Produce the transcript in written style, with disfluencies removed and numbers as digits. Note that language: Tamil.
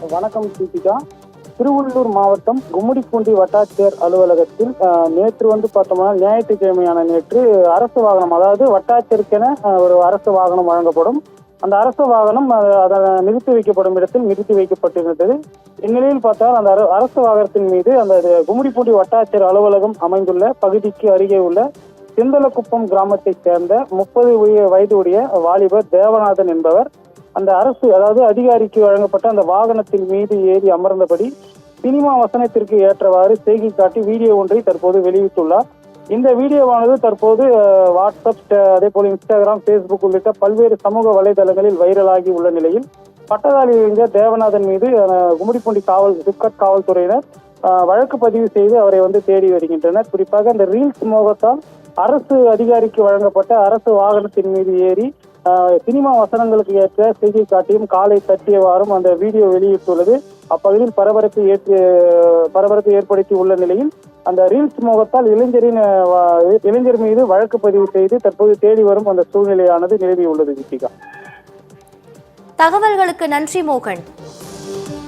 வணக்கம் தீபிகா. திருவள்ளூர் மாவட்டம் கும்மிடிப்பூண்டி வட்டாட்சியர் அலுவலகத்தில் நேற்று பார்த்தோம்னா ஞாயிற்றுக்கிழமையான நேற்று அரசு வாகனம், அதாவது வட்டாட்சியருக்கென ஒரு அரசு வாகனம் வழங்கப்படும். அந்த அரசு வாகனம் அதை நிறுத்தி வைக்கப்படும் இடத்தில் நிறுத்தி வைக்கப்பட்டிருந்தது. இந்நிலையில் பார்த்தால் அந்த அரசு வாகனத்தின் மீது அந்த கும்மிடிப்பூண்டி வட்டாட்சியர் அலுவலகம் அமைந்துள்ள பகுதிக்கு அருகே உள்ள சிந்தலக்குப்பம் கிராமத்தைச் சேர்ந்த 30 வயது உடைய வாலிபர் தேவநாதன் என்பவர் அந்த அரசு, அதாவது அதிகாரிக்கு வழங்கப்பட்ட அந்த வாகனத்தின் மீது ஏறி அமர்ந்தபடி சினிமா வசனத்திற்கு ஏற்றவாறு செய்கை காட்டி வீடியோ ஒன்றை தற்போது வெளியிட்டுள்ளார். இந்த வீடியோவானது தற்போது வாட்ஸ்அப், அதே போல இன்ஸ்டாகிராம், பேஸ்புக் உள்ளிட்ட பல்வேறு சமூக வலைதளங்களில் வைரலாகி உள்ள நிலையில் பட்டதாரி இளைஞர் தேவநாதன் மீது கும்மிடிப்பூண்டி சிப்காட் காவல்துறையினர் வழக்கு பதிவு செய்து அவரை தேடி வருகின்றனர். குறிப்பாக இந்த ரீல்ஸ் மோகத்தால் அரசு அதிகாரிக்கு வழங்கப்பட்ட அரசு வாகனத்தின் மீது ஏறி சினிமா வசனங்களுக்கு ஏற்ற செய்தி காட்டியும் காலை தட்டியவாறும் அந்த வீடியோ வெளியிட்டுள்ளது. அப்பகுதியில் பரபரப்பை ஏற்படுத்தி உள்ள நிலையில் அந்த ரீல்ஸ் மோகத்தால் இளைஞர் மீது வழக்கு பதிவு செய்து தற்போது தேடி வரும் அந்த சூழ்நிலையானது நிலவியுள்ளது. தீபிகா, தகவல்களுக்கு நன்றி மோகன்.